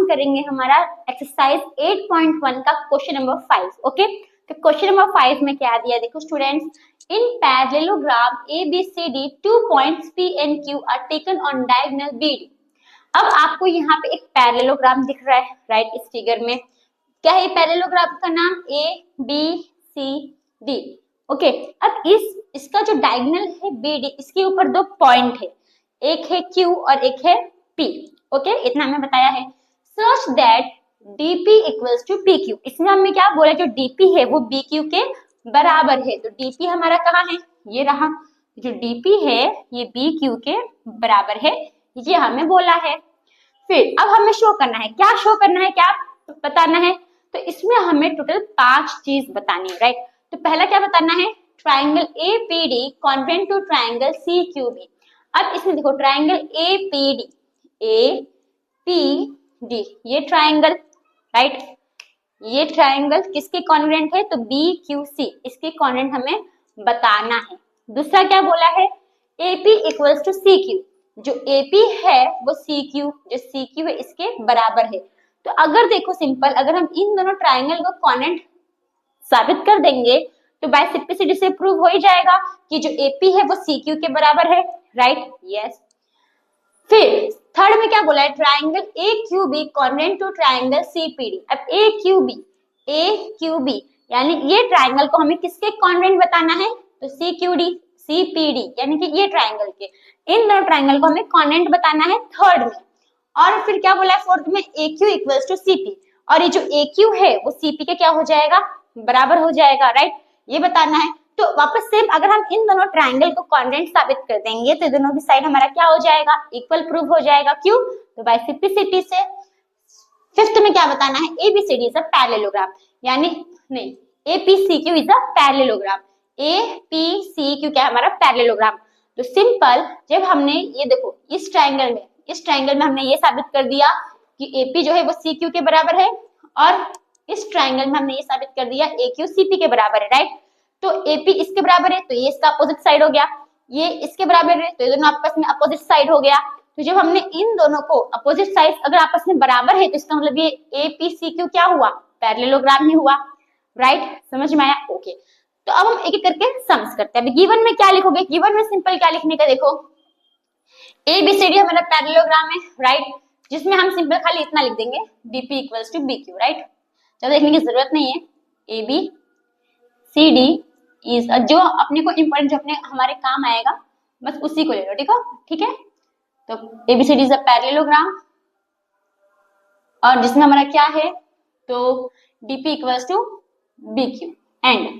करेंगे हमारा एक्सरसाइज 8.1 का क्वेश्चन नंबर 5। ओके, तो क्वेश्चन नंबर 5 में क्या दिया, देखो स्टूडेंट्स, इन parallelogram ABCD 2 points P and Q are taken on diagonal BD। अब आपको यहाँ पे एक पैरेललोग्राम दिख रहा है, राइट। इस फिगर में क्या है, पैरेललोग्राम का नाम ABCD। ओके, अब इसका जो डायगोनल है BD, इसके ऊपर दो पॉइंट है, एक है Q और एक है P। ओके, इतना हमें बताया है। Such that DP equals to PQ। इसमें हमने क्या बोला, जो DP है वो BQ के बराबर है। तो DP हमारा कहाँ है, ये रहा, जो DP है ये BQ के बराबर है, ये हमें बोला है। फिर अब हमें शो करना है, क्या शो करना है, क्या बताना है, तो इसमें हमें टोटल 5 चीज बतानी है, राइट। तो पहला क्या बताना है, triangle APD congruent to triangle CQB। अब इसमें देखो ट्राइंगल APD ये ट्राइंगल, राइट, ये ट्राइंगल किसके कॉन्ग्रुएंट है, तो BQC, इसके कॉन्ग्रुएंट हमें बताना है। दूसरा क्या बोला है, AP इक्वल्स टू CQ, जो AP है वो CQ, जो CQ है इसके बराबर है। तो अगर देखो सिंपल, अगर हम इन दोनों ट्राइंगल को कॉन्ग्रुएंट साबित कर देंगे तो बाय सिंपलिसिटी से प्रूव हो ही जाएगा कि जो AP है वो CQ के बराबर है, राइट, यस। फिर थर्ड में क्या बोला है, triangle AQB congruent to triangle CPD। अब AQB यानी ये ट्राइंगल को हमें किसके कॉन्ग्रुएंट बताना है, तो CPD यानी कि ये ट्राइंगल के, इन दोनों ट्राइंगल को हमें कॉन्ग्रुएंट बताना है थर्ड में। और फिर क्या बोला है फोर्थ में, AQ इक्वल्स टू CP, और ये जो AQ है वो CP के क्या हो जाएगा, बराबर हो जाएगा, राइट, ये बताना है। तो वापस सेम, अगर हम इन दोनों ट्राइंगल को कॉन्ग्रुएंट साबित कर देंगे तो दोनों की साइड हमारा क्या हो जाएगा, इक्वल प्रूव हो जाएगा। क्यों, तो बाय सिंपलिसिटी से। फिफ्थ में क्या बताना है, ABCD इज अ पैरेललोग्राम, यानी नहीं, APCQ is a parallelogram, APCQ क्या है हमारा पैरेललोग्राम। तो सिंपल, जब हमने ये देखो इस ट्राइंगल में हमने ये साबित कर दिया कि AP जो है वो CQ के बराबर है, और इस ट्राइंगल में हमने ये साबित कर दिया AQ CP के बराबर है, राइट। तो AP इसके बराबर है तो ये इसका अपोजिट साइड हो गया, ये इसके बराबर है तो ये दोनों आपस में अपोजिट साइड हो गया। तो जब हमने इन दोनों को अपोजिट साइड अगर आपस में बराबर है तो इसका मतलब ये APCQ क्या हुआ, पैरेललोग्राम ही हुआ, राइट, समझ में आया। ओके, तो अब हम एक एक करके सम्स करते हैं। गिवन में क्या लिखोगे, गिवन में सिंपल क्या लिखने का, देखो ABCD हमारा पैरेललोग्राम है, राइट, जिसमें हम सिंपल खाली इतना लिख देंगे, DP equals to BQ, right, ज्यादा लिखने की जरूरत नहीं है। ABCD इज जो अपने को इंपॉर्टेंट, जो अपने हमारे काम आएगा बस उसी को ले लो, ठीक है। तो ABCD इज अ पैरेललोग्राम, और जिसमें हमारा क्या है, तो DP equals to BQ and,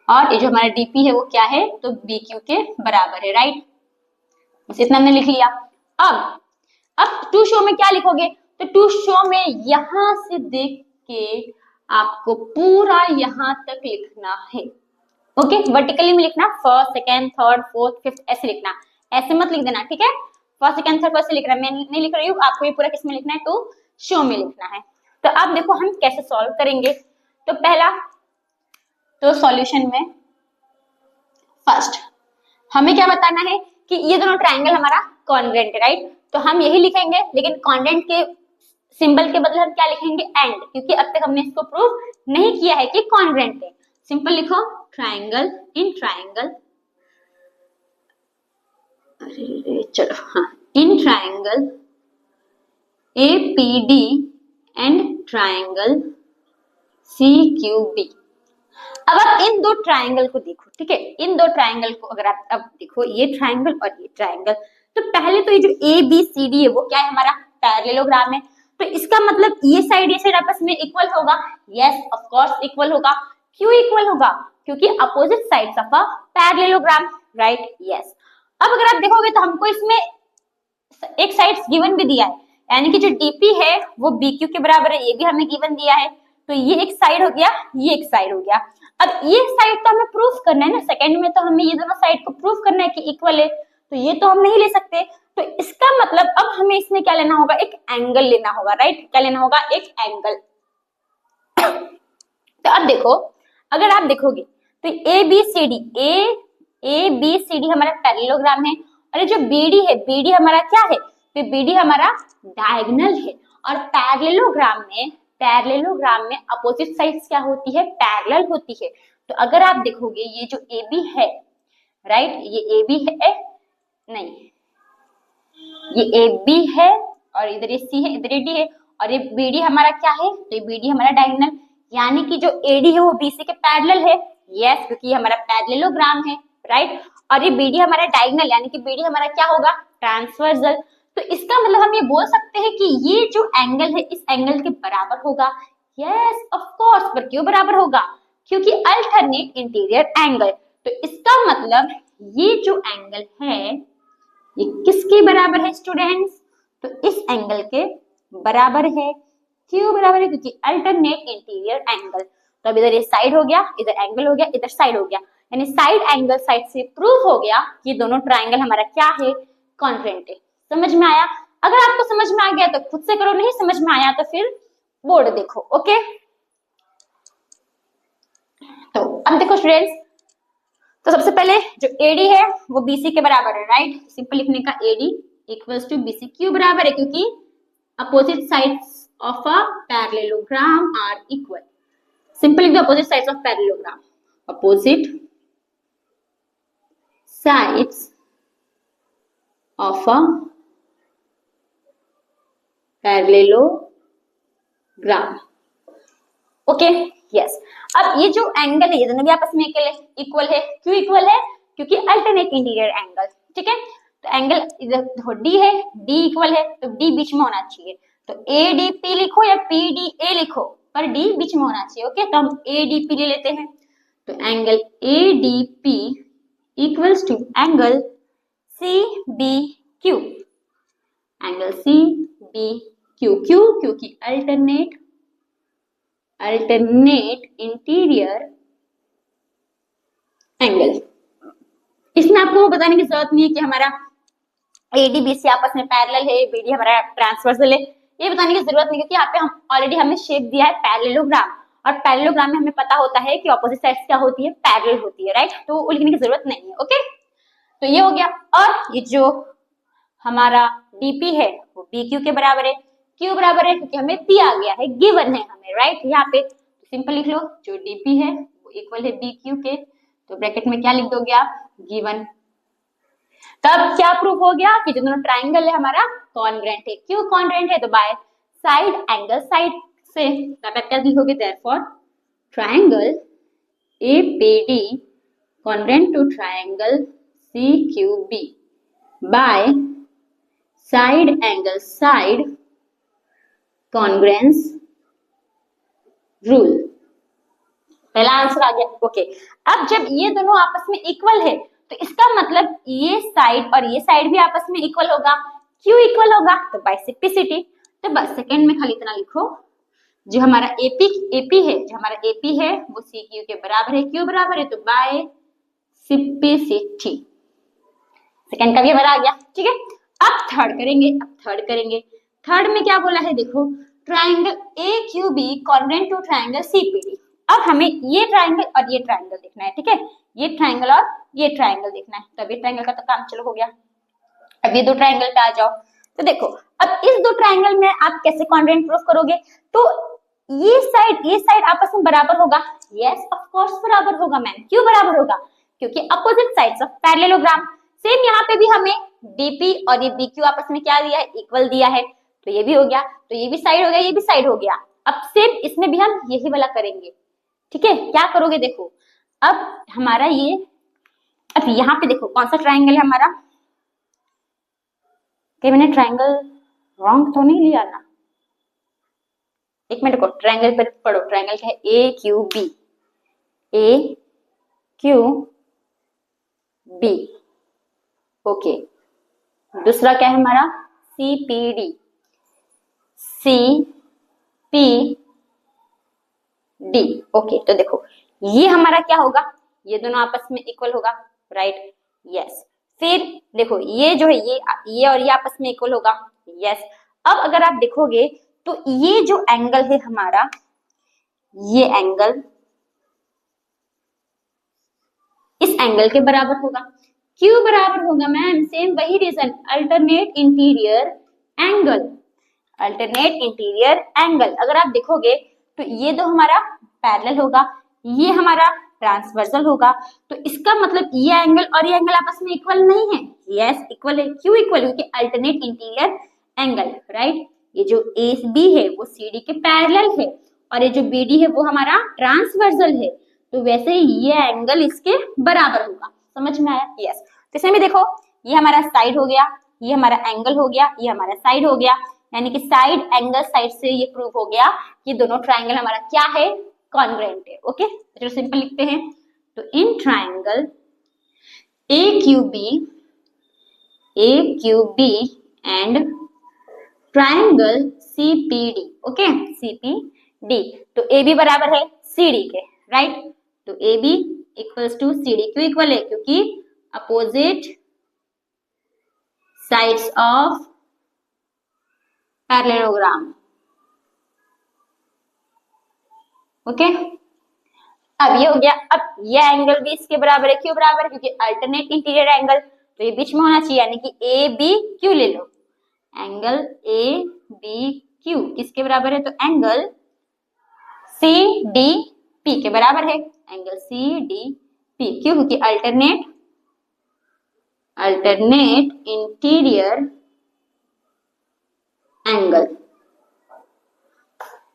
और ये जो हमारा DP है वो क्या है, तो BQ के बराबर है, राइट, बस इतना हमने लिख लिया। अब टू शो में क्या लिखोगे, तो टू शो में यहां से देख के आपको पूरा यहां तक लिखना है। ओके, वर्टिकली में लिखना, first second third fourth fifth ऐसे लिखना, ऐसे मत लिख देना, ठीक है। फर्स्ट सेकेंड थर्ड फर्स्ट लिख रहा है, मैं नहीं लिख रही हूँ, आपको ये पूरा किस में लिखना है, टू शो में लिखना है। तो अब देखो हम कैसे सॉल्व करेंगे। तो पहला, तो सॉल्यूशन में फर्स्ट हमें क्या बताना है कि ये दोनों ट्राइंगल हमारा कॉन्ग्रुएंट है, राइट। तो हम यही लिखेंगे, लेकिन कॉन्ग्रुएंट के सिंबल के बदले हम क्या लिखेंगे, एंड, क्योंकि अब तक हमने इसको प्रूव नहीं किया है कि कॉन्ग्रुएंट है। सिंपल लिखो, ट्राइंगल इन ट्राइंगल, चलो हाँ, in triangle APD and triangle CQB। अब आप इन दो ट्राइंगल को देखो, ठीक है, इन दो ट्राइंगल को अगर आप अब देखो, ये ट्राइंगल और ये ट्राइंगल, तो पहले तो ये जो ABCD है वो क्या है, हमारा पैरेललोग्राम है। तो इसका मतलब ये साइड आपस में इक्वल होगा, यस ऑफ कोर्स इक्वल होगा। क्यों इक्वल होगा, क्योंकि opposite sides of a parallelogram, right, yes. अब अगर आप देखोगे तो हमको इसमें एक साइड गिवन भी दिया है, यानी कि जो DP है वो BQ के बराबर है, ये भी हमें गिवन दिया है। तो ये एक साइड हो गया, ये एक साइड हो गया। अब ये साइड तो हमें प्रूफ करना है ना, सेकंड में तो हमें ये दोनों साइड को प्रूफ करना है कि इक्वल है, तो ये तो हम नहीं ले सकते। तो इसका मतलब अब हमें इसमें क्या लेना होगा, एक एंगल लेना होगा, राइट, क्या लेना होगा, एक एंगल। तो अब देखो, अगर आप देखोगे तो ABCD हमारा पैरेललोग्राम है, और ये जो BD है, BD हमारा क्या है, तो BD हमारा डायगोनल है। और पैरेललोग्राम में अपोजिट साइड्स क्या होती है, पैरेलल होती है। तो अगर आप देखोगे ये जो ए बी है, राइट, ये ए बी है, नहीं, ये ए बी है और इधर ये सी है, इधर ये डी है, और ये बी डी हमारा क्या है, तो ये बी डी हमारा डायगोनल, यानी कि जो ए डी है वो बी सी के पैरेलल है। यस, क्योंकि ये हमारा पैरेललोग्राम है, राइट। और ये बी डी हमारा डायगोनल, यानी कि बी डी हमारा क्या होगा, ट्रांसवर्सल। तो इसका मतलब हम ये बोल सकते हैं कि ये जो एंगल है इस एंगल के बराबर होगा। यस ऑफ कोर्स, पर क्यों बराबर होगा, क्योंकि अल्टरनेट इंटीरियर एंगल। तो इसका मतलब ये जो एंगल है ये किसके बराबर है स्टूडेंट्स, तो इस एंगल के बराबर है। क्यों बराबर है, क्योंकि अल्टरनेट इंटीरियर एंगल। तो अब इधर ये साइड हो गया, इधर एंगल हो गया, इधर साइड हो गया, यानी साइड एंगल साइड से प्रूव हो गया कि दोनों ट्राइंगल हमारा क्या है, कॉन्ग्रुएंट है। समझ में आया? अगर आपको समझ में आ गया तो खुद से करो, नहीं समझ में आया तो फिर बोर्ड देखो। ओके, तो अब देखो स्टूडेंट्स, तो सबसे पहले जो एडी है वो बीसी के बराबर है, राइट। सिंपल लिखने का एडी इक्वल्स टू बीसी, क्यों बराबर है, क्योंकि opposite sides of a parallelogram are equal. Simple लिख दो opposite sides of parallelogram, opposite sides of a parallelogram. Okay, yes. अब ये जो एंगल है ये दोनों भी आपस में इक्वल है। क्यों इक्वल है, क्योंकि अल्टरनेट इंटीरियर एंगल, ठीक है। तो एंगल इधर डी है, डी इक्वल है, तो डी बीच में होना चाहिए। तो ए डी पी लिखो या पी डी ए लिखो, पर डी बीच में होना चाहिए। ओके, तो हम ए डी पी ले लेते हैं। तो angle A D P equals to angle C B Q, angle C B Q. क्यों, क्योंकि अल्टरनेट इंटीरियर एंगल। इसमें आपको बताने की जरूरत नहीं है कि हमारा एडी बीसी आपस में पैरेलल है, बीडी हमारा ट्रांसवर्सल है, ये बताने की जरूरत नहीं, क्योंकि यहाँ पे हम ऑलरेडी हमें शेप दिया है पैरेललोग्राम, और पैरेललोग्राम में हमें पता होता है कि ऑपोजिट साइड्स क्या होती है, पैरेलल होती है, राइट। तो वो लिखने की जरूरत नहीं है। ओके, तो ये हो गया। और ये जो हमारा डीपी है वो बी क्यू के बराबर है। क्यों बराबर है, क्योंकि हमें दिया गया है, गिवन है हमें, राइट। यहाँ पे सिंपल लिख लो, जो डीपी है वो इक्वल है बी क्यू के, तो ब्रैकेट में क्या लिख दोगे आप, गिवन। तब क्या प्रूफ हो गया कि जो दोनों ट्राइंगल है हमारा कॉन्ग्रुएंट है। क्यों कॉन्ग्रुएंट है, तो बाय साइड एंगल साइड से, तब आप क्या लिखोगे, therefore triangle APD congruent to triangle CQB by side angle side congruence rule. पहला आंसर आ गया। ओके, अब जब ये दोनों आपस में इक्वल है तो इसका मतलब ये साइड और ये साइड भी आपस में इक्वल होगा। क्यों इक्वल होगा, तो बाय सिम्प्लिसिटी। तो बस सेकंड में खाली इतना लिखो, जो हमारा एपी है वो सी क्यू के बराबर है। क्यों बराबर है, तो बाय सिम्प्लिसिटी। सेकंड का भी हमारा आ गया, ठीक है। अब थर्ड करेंगे। थर्ड में क्या बोला है, देखो, triangle A Q B congruent to triangle CPD. अब हमें ये ट्राइंगल और ये ट्राइंगल देखना है, ठीक है। ये ट्राइंगल और ये ट्राइंगल देखना है, तब ये ट्राइंगल का तो काम चलो हो गया। अब ये दो ट्राइंगल पे आ जाओ। तो देखो, अब इस दो ट्राइंगल में आप कैसे कॉन्ग्रुएंट प्रूफ करोगे, तो ये साइड आपस में बराबर होगा। यस ऑफ कोर्स बराबर होगा मैम। क्यों बराबर होगा, क्योंकि opposite sides of parallelogram. Same यहाँ पे भी हमें डीपी और ये बीक्यू आपस में क्या दिया है, इक्वल दिया है। तो ये भी हो गया, तो ये भी साइड हो गया, ये भी साइड हो गया। अब सेम इसमें भी हम यही वाला करेंगे, ठीक है। क्या करोगे, देखो, अब हमारा ये, अब यहाँ पे देखो कौन सा ट्राइंगल है हमारा, कि मैंने ट्राइंगल रॉन्ग तो नहीं लिया ना, एक मिनट को, ट्राइंगल पर पढ़ो। ट्राइंगल क्या है, ए क्यू बी, ओके। दूसरा क्या है हमारा, सीपीडी, ओके। तो देखो ये हमारा क्या होगा, ये दोनों आपस में इक्वल होगा, राइट। यस, फिर देखो ये जो है ये और ये आपस में इक्वल होगा। यस, अब अगर आप देखोगे तो ये जो एंगल है हमारा, ये एंगल इस एंगल के बराबर होगा। क्यों बराबर होगा मैम, सेम वही reason, alternate interior angle. Alternate interior angle. अगर आप देखोगे तो ये तो हमारा पैरेलल होगा, ये हमारा ट्रांसवर्सल होगा, तो इसका मतलब ये एंगल और ये एंगल आपस में इक्वल नहीं है। यस इक्वल है। क्यों इक्वल है? क्योंकि अल्टरनेट इंटीरियर एंगल, राइट। ये जो ए बी है वो सी डी के पैरेलल है और ये जो बी डी है वो हमारा ट्रांसवर्सल है, तो वैसे ये एंगल इसके बराबर होगा। समझ में आया? यस। तो इसमें भी देखो ये हमारा साइड हो गया, ये हमारा एंगल हो गया, ये हमारा साइड हो गया, यानी कि साइड एंगल साइड से ये प्रूव हो गया कि दोनों ट्राइंगल हमारा क्या है, कॉन्ग्रुएंट है। ओके, तो सिंपल लिखते हैं। तो in triangle AQB and triangle CPD, okay CPD, तो AB बराबर है CD के, राइट। तो AB इक्वल्स टू CD, क्यों इक्वल है? क्योंकि opposite sides of parallelogram, okay. अब ये हो गया। अब ये एंगल भी इसके बराबर है, क्यों बराबर है? क्योंकि अल्टरनेट इंटीरियर एंगल, तो ये बीच में होना चाहिए, यानी कि ABQ ले लो। एंगल ABQ किसके बराबर है? तो एंगल CDP के बराबर है, एंगल CDP। क्यों? क्योंकि अल्टरनेट इंटीरियर एंगल,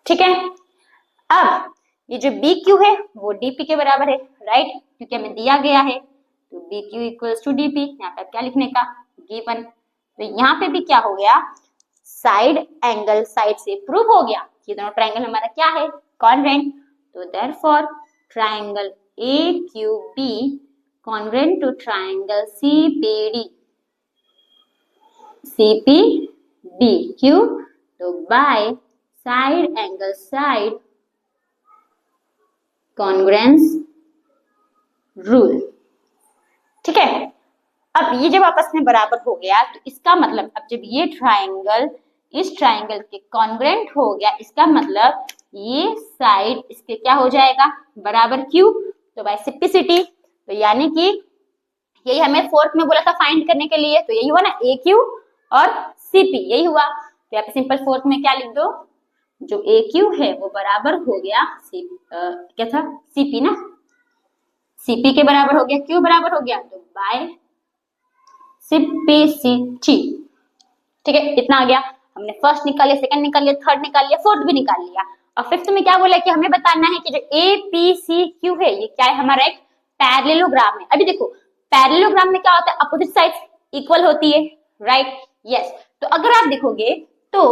ठीक है। अब ये जो BQ है वो DP के बराबर है, राइट, क्योंकि हमें दिया गया है, तो BQ इक्वल्स टू DP। यहाँ पे क्या लिखने का? गिवन। तो यहाँ पे भी क्या हो गया? साइड एंगल साइड से प्रूव हो गया कि दोनों ट्राइंगल हमारा क्या है, कॉन्ग्रुएंट। तो therefore triangle AQB congruent to triangle CPD। क्यों? तो by side angle side congruence rule, ठीक है। अब ये जब आपस में बराबर हो गया तो इसका मतलब, अब जब ये ट्राइंगल इस ट्राइंगल के कॉन्ग्रुएंट हो गया, इसका मतलब ये साइड इसके क्या हो जाएगा? बराबर। क्यों? तो बाय सिंप्लिसिटी, तो यानी कि यही हमें फोर्थ में बोला था फाइंड करने के लिए, तो यही हुआ ना, AQ और CP, यही हुआ। तो यहाँ पे सिंपल फोर्थ में क्या लिख दो? जो AQ है वो बराबर हो गया क्या था? CP ना, CP के बराबर हो गया। क्यों बराबर हो गया? तो बाय सिंप्लिसिटी, ठीक है। इतना आ गया। हमने फर्स्ट निकाल लिया, सेकंड निकाल लिया, थर्ड निकाल लिया, फोर्थ भी निकाल लिया। और फिफ्थ में क्या बोला कि हमें बताना है कि जो APCQ है ये क्या है? हमारा एक पैरेललोग्राम है। अभी देखो पैरेललोग्राम में क्या होता है? अपोजिट साइड्स इक्वल होती है, राइट। यस। तो अगर आप देखोगे तो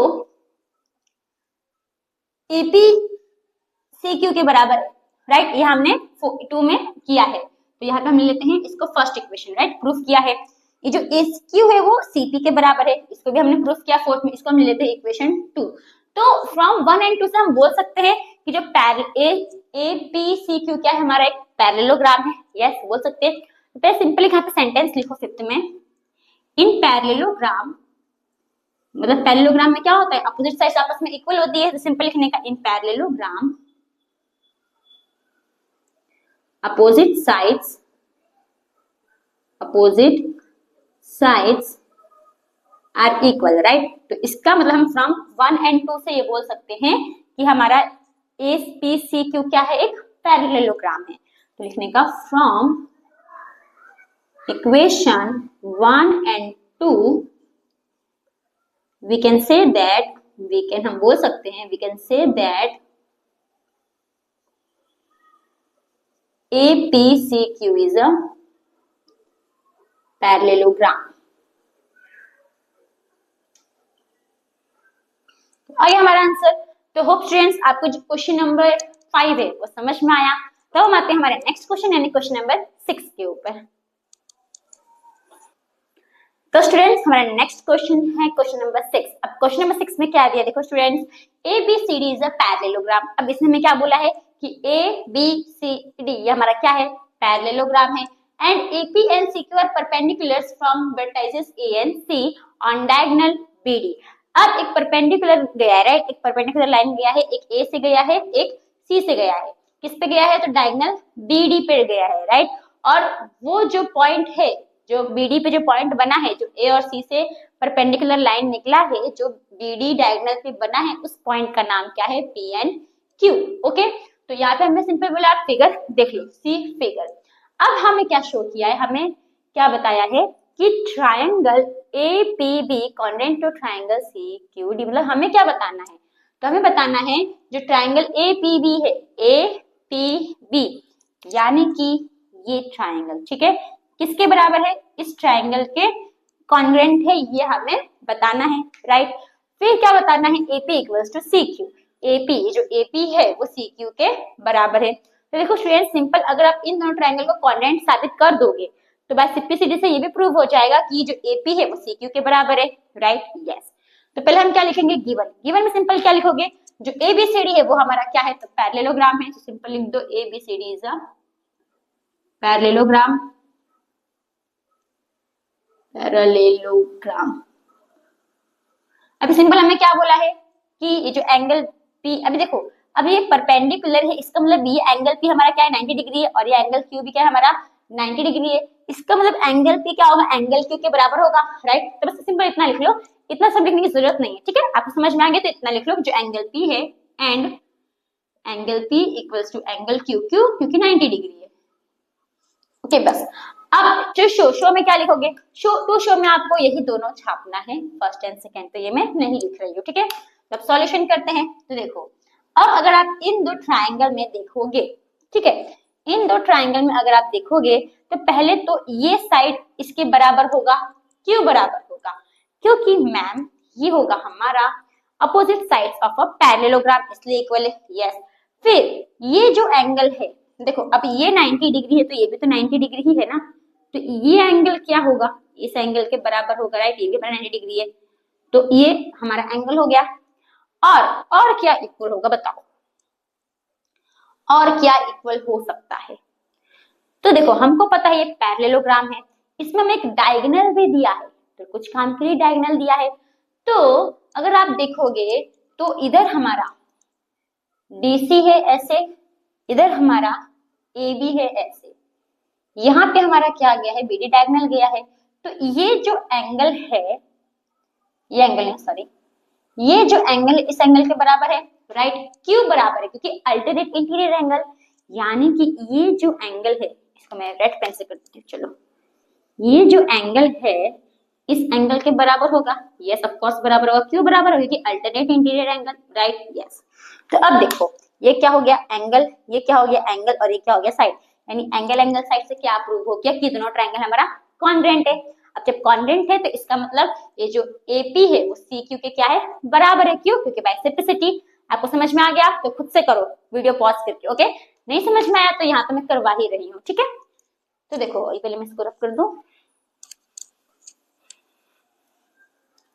APCQ के बराबर है, राइट। ये हमने 2 में किया है, तो यहाँ पे हम लेते हैं इसको फर्स्ट इक्वेशन, राइट, प्रूफ किया है। ये जो SQ है वो CP के बराबर है, इसको भी हमने प्रूफ किया फोर्थ में, इसको हम लेते हैं इक्वेशन 2। तो फ्रॉम 1 एंड 2 से हम बोल सकते हैं कि जो APCQ क्या है? हमारा एक पैरेललोग्राम है। यस बोल सकते हैं। तो सिंपली यहाँ पे सेंटेंस लिखो फिफ्थ में, इन पैरेललोग्राम, मतलब पैरेललोग्राम में क्या होता है? अपोजिट साइड्स आपस में इक्वल होती है, तो सिंपल लिखने का इन parallelogram opposite sides are equal, right। तो इसका मतलब हम फ्रॉम 1 एंड 2 से ये बोल सकते हैं कि हमारा APCQ क्या है? एक पैरेललोग्राम है। तो लिखने का from equation 1 and 2 we can say that, हम बोल सकते हैं, we can say that APCQ is a parallelogram। आगे हमारा आंसर। तो होप स्टूडेंट्स आपको जो क्वेश्चन नंबर 5 है वो समझ में आया। तो हम आते हैं हमारे नेक्स्ट क्वेश्चन यानी क्वेश्चन नंबर 6 के ऊपर। तो स्टूडेंट्स हमारा नेक्स्ट क्वेश्चन है क्वेश्चन नंबर 6। अब क्वेश्चन नंबर 6 में क्या दिया? देखो students, ABCD is a parallelogram. अब इसमें हमें क्या बोला है कि ABCD ये हमारा क्या है? पैरेललोग्राम है। And AP and CQ are perpendiculars from vertices A and C on diagonal BD। अब एक परपेंडिकुलर गया है, राइट, एक परपेंडिकुलर लाइन गया है, एक A से गया है, एक C से गया है। किस पे गया है? तो डायगोनल BD पे गया है, राइट। और वो जो पॉइंट है, जो BD पे जो पॉइंट बना है, जो A और C से परपेंडिकुलर लाइन निकला है जो बीडी डायगोनल पे बना है, उस पॉइंट का नाम क्या है, पी एंड क्यू। ओके, तो यहाँ पे हमने सिंपल बोला, आप फिगर देख लो, सी फिगर। अब हमें क्या शो किया है, हमें क्या बताया है कि triangle A P B congruent to triangle C Q D, मतलब हमें क्या बताना है, तो हमें बताना है जो ट्रायंगल ए पी बी है, ए पी बी यानी कि ये ट्रायंगल, ठीक है, किसके बराबर है, इस ट्रायंगल के कॉन्ग्रुएंट है, ये हमें बताना है, राइट। फिर क्या बताना है, AP equals to C Q, AP जो एपी है वो सी क्यू के बराबर है। तो देखो स्टूडेंट, सिंपल अगर आप इन दोनों ट्रायंगल को कॉन्ग्रुएंट साबित कर दोगे तो बाय सिंपलिसिटी से ये भी प्रूव हो जाएगा कि जो एपी है वो सी क्यू के बराबर है, राइट, यस। तो पहले हम क्या लिखेंगे, गिवन, गिवन में सिंपल क्या लिखोगे, जो एबीसीडी है वो हमारा क्या है, तो पैरेललोग्राम है, तो सिंपल लिख दो ABCD is a parallelogram, parallelogram. अभी सिंपल हमें क्या बोला है कि ये जो एंगल पी, अभी देखो अभी ये परपेंडिकुलर है, इसका मतलब ये एंगल पी हमारा क्या है, 90 डिग्री है, और ये एंगल क्यू भी क्या है हमारा 90 डिग्री है, इसका मतलब एंगल पी क्या होगा, एंगल क्यू के बराबर होगा, राइट। तो बस सिंपल इतना लिख लो, इतना सब लिखने की जरूरत नहीं है, ठीक है, आपको समझ में आ गया तो इतना लिख लो, जो एंगल पी है and angle P equals to angle Q, Q क्योंकि 90 डिग्री है, ओके बस। अब जो शो में क्या लिखोगे, शो में आपको यही दोनों छापना है, फर्स्ट एंड सेकंड, तो ये मैं नहीं लिख रही हूँ, ठीक है। तो अब सॉल्यूशन करते हैं, तो देखो अब अगर आप इन दो ट्रायंगल में देखोगे, ठीक है, इन दो ट्रायंगल में अगर आप देखोगे तो पहले तो ये साइड इसके बराबर होगा, क्यों बराबर होगा, क्योंकि मैम ये होगा हमारा opposite sides of a parallelogram, इसलिए इक्वल है, यस। फिर ये जो एंगल है, देखो अब ये 90 डिग्री है तो ये भी तो 90 डिग्री ही है ना, तो ये एंगल क्या होगा, इस एंगल के बराबर होगा, राइट, ये भी 90 डिग्री है, तो ये हमारा एंगल हो गया। और क्या इक्वल होगा बताओ, और क्या इक्वल हो सकता है, तो देखो हमको पता है ये पैरेललोग्राम है, इसमें हमें एक डायगोनल भी दिया है, तो कुछ काम के लिए डायगोनल दिया है, तो अगर आप देखोगे तो इधर हमारा डीसी है ऐसे, इधर हमारा AB है ऐसे, यहाँ पे हमारा क्या गया है, BD डायगोनल गया है, तो ये जो एंगल है, ये एंगल है सॉरी, ये जो एंगल इस एंगल के बराबर है, राइट, क्यों बराबर है, क्योंकि अल्टरनेट इंटीरियर एंगल, यानी कि ये जो एंगल है, इसको मैं रेड पेन से कर देती हूँ, चलो, ये जो एंगल है इस एंगल के बराबर होगा, यस ऑफ कोर्स बराबर होगा, क्यों बराबर होगा, क्योंकि alternate interior angle, right, yes. तो अब देखो ये क्या हो गया एंगल, ये क्या हो गया एंगल, और ये क्या हो गया साइड, यानी एंगल एंगल साइड से क्या प्रूव हो गया कि दोनों ट्रायंगल हमारा कॉन्ग्रुएंट है। अब जब कॉन्ग्रुएंट है तो इसका मतलब ये जो AP है वो CQ के क्या है, बराबर है, क्यों, क्योंकि बाय सिंपलिसिटी। आपको समझ में आ गया तो खुद से करो वीडियो पॉज करके, ओके, नहीं समझ में आया तो यहाँ तो मैं करवा ही रही हूँ, ठीक है। तो देखो ये पहले मैं इसको रफ कर दूं,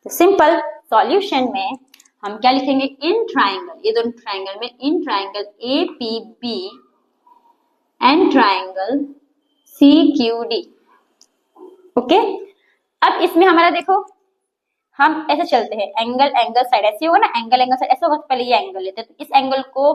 तो सिंपल सॉल्यूशन में हम क्या लिखेंगे, इन ट्रायंगल, ये दोनों ट्रायंगल में in triangle APB and triangle CQD, okay. अब इसमें हमारा देखो हम ऐसे चलते हैं, एंगल एंगल साइड ऐसे होगा ना, एंगल एंगल साइड ऐसे होगा, तो पहले ये एंगल लेते हैं, तो इस एंगल को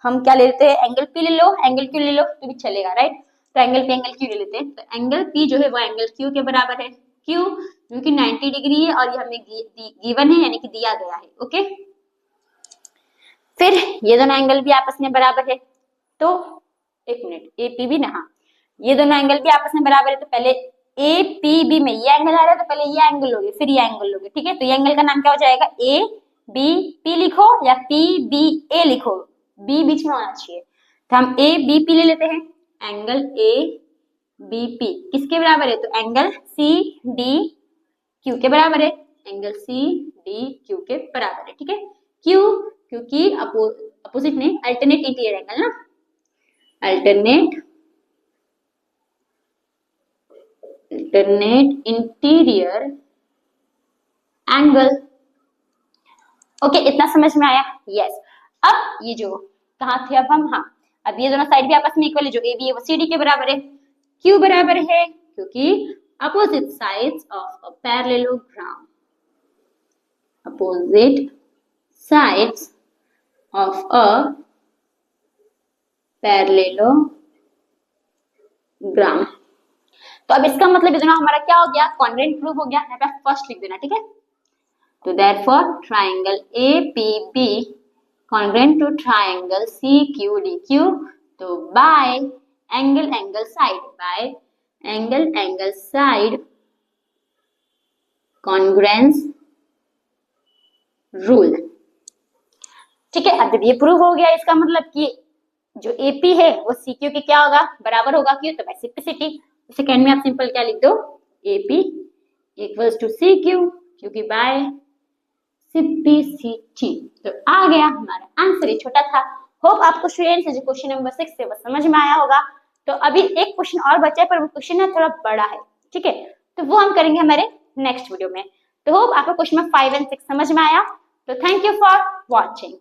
हम क्या ले लेते हैं, एंगल P ले लो, एंगल Q ले लो तो भी चलेगा, राइट। तो एंगल P एंगल Q ले लेते हैं, तो एंगल P जो है वो एंगल Q के बराबर है, क्यों, क्योंकि 90 डिग्री है और ये हमें गिवन है यानी कि दिया गया है, ओके। फिर ये दोनों एंगल भी आपस में बराबर है, तो एक मिनट, APB ना, हाँ, ये दोनों एंगल भी आपस में बराबर है, तो पहले APB में ये एंगल आ रहा है तो पहले ये एंगल लोगे, फिर ये एंगल लोगे, ठीक है। तो ये एंगल का नाम क्या हो जाएगा, ABP लिखो या PBA लिखो, B बीच में होना चाहिए, तो हम ABP ले लेते हैं, एंगल ABP किसके बराबर है, तो एंगल CDQ के बराबर है, एंगल CDQ के बराबर है, ठीक है, क्यों, क्योंकि अपोजिट नहीं, अल्टरनेट इंटीरियर एंगल ना, अल्टरनेट इंटीरियर एंगल, ओके, इतना समझ में आया, यस। अब ये जो कहाँ थे अब हम, हाँ, अब ये दोनों साइड भी आपस में इक्वल है, जो AB है वो CD के बराबर है, क्यों बराबर है, क्योंकि opposite sides of a parallelogram, opposite sides of a parallelogram, तो अब इसका मतलब इतना हमारा क्या हो गया, कॉन्ग्रुएंट प्रूफ हो गया। यहाँ पे फर्स्ट लिख देना, ठीक है। तो therefore triangle APB congruent to triangle CQDQ, तो by angle side, by angle side congruence rule. ठीक है, अब जब ये प्रूव हो गया, इसका मतलब कि जो AP है वो CQ के क्या होगा, बराबर होगा। क्यों, तो रेसिप्रोसिटी। सेकेंड में आप सिंपल क्या लिख दो, AP इक्वल्स टू CQ, क्योंकि बाय रेसिप्रोसिटी। तो आ गया हमारा आंसर, ये छोटा था। होप आपको स्टूडेंट्स जो क्वेश्चन नंबर 6 है वो समझ में आया होगा। तो अभी एक क्वेश्चन और बचा है, पर वो क्वेश्चन ना थोड़ा बड़ा है, ठीक है, तो वो हम करेंगे हमारे नेक्स्ट वीडियो में। तो होप आपको क्वेश्चन नंबर 5 और 6 समझ में आया। तो थैंक यू फॉर वॉचिंग।